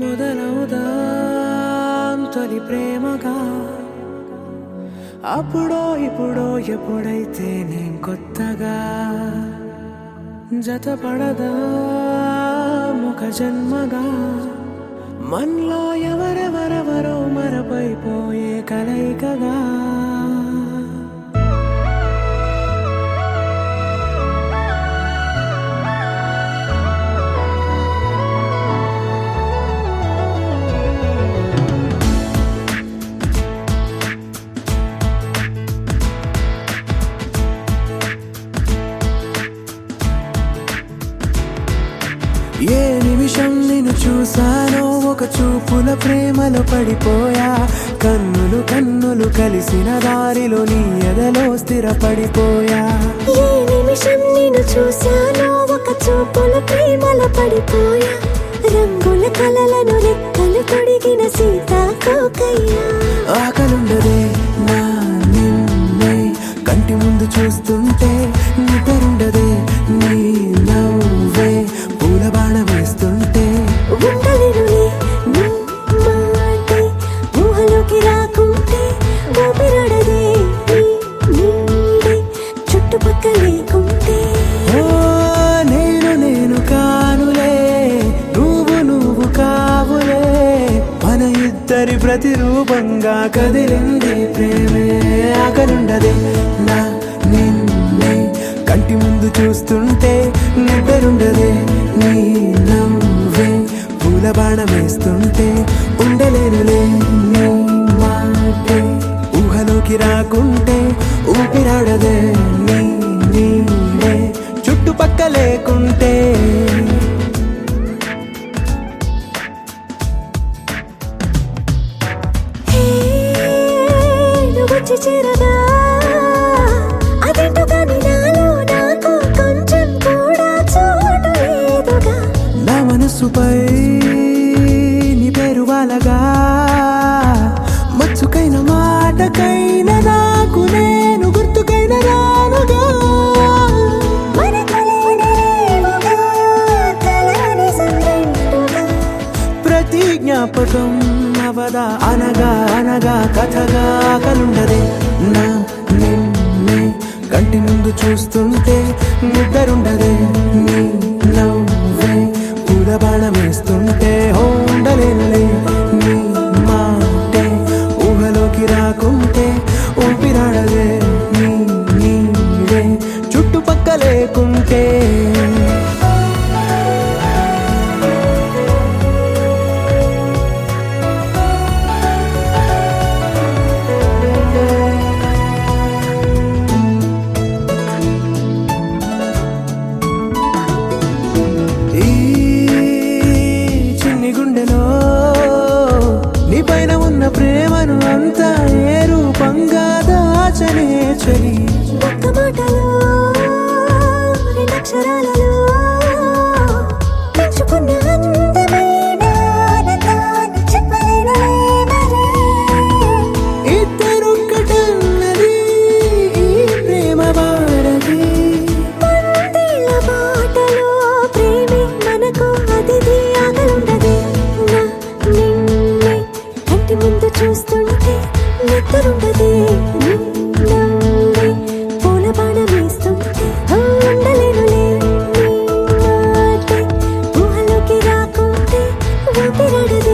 మొదలవుదాం తొలి ప్రేమగా అప్పుడో ఇప్పుడో ఎప్పుడైతే నేను కొత్తగా జతపడదా ఒక జన్మగా మనలో ఎవరెవరెవరో మరపైపోయే కలయికగా ఏ నిమిషం నిన్ను చూసానో ఒక చూపుల ప్రేమలో పడిపోయా కన్నులు కన్నులు కలిసిన దారిలో నీ ఎదలో స్థిరపడిపోయా ఏ నిమిషం నిన్ను చూసానో ఒక చూపుల ప్రేమలో పడిపోయా రంగుల కలలను రెక్కలు తొడిగిన సీతాకోకయ్యా ఆకలుండదే నా నిన్నే కంటి ముందు చూస్తుంటే నిద్రుండదే నీ నవ్వే పూల బాణ వేస్తుంటే ఉండలేనులే నీ మాటే ఊహలోకి రాకుంటే ఊపిరాడదే నీ నీడే చుట్టుపక్కల లేకుంటే ఓ నేను కానులే నువ్వు కావులే మన ఇద్దరి ప్రతిరూపంగా కదిలింది ప్రేమే ఆకలుండదే నా నిన్నే కంటి ముందు చూస్తుంటే నిద్రుండదే నీ నవ్వే పూల బాణ వేస్తుంటే ఉండలేనులే నీ మాటే ఊహలోకి రాకుంటే ఊపిరాడదే నీ నీడే చుట్టుపక్క లేకుంటే హే నువ్వు వచ్చి చేరగా అదేంటో కానీ నాలో నాకు కొంచెం కూడా చోటు లేదుగా నా మనసుపై నీ పేరు వాలగా మచ్చుకైన మాటకైన నాకు నేను గుర్తుకైన రానుగా మనకులేనిలేవుగా కలని సంరెండుగా ప్రతి జ్ఞాపకం అవదా అనగా అనగా కథగా కలుండదే నా నిన్నే కంటి ముందు చూస్తుంటే నిద్రుండదే నీ నవ్వే పూల బాణ వేస్తుంటే ఉండలేనులే నీ మాటే ఊహలోకి రాకుంటే ఊపిరాడదే నీ నీడే చుట్టుపక్క లేకుంటే ఈ చిన్ని గుండెలో నీ పైన ఉన్న ప్రేమను అంతా ఏ రూపంగా దాచనే చలి ఒక్క మాటలో రెండక్షరాలలో పెంచుకున్న అందమైన ఆనందాన్ని చెప్పలేనులే మరి. ఇద్దరొక్కటన్నది ఈ ప్రేమ వారది మందిళ్ళ బాటలో ప్రేమే మనకు అతిథి ఆగలుండదే నా నిన్నే కంటి ముందు చూస్తుంటే నిద్రుండదే నీ నవ్వే పూల బాణ వేస్తుంటే ఉండలేనులే నీ మాటే ఊహలోకి రాకుంటే ఊపిరాడదే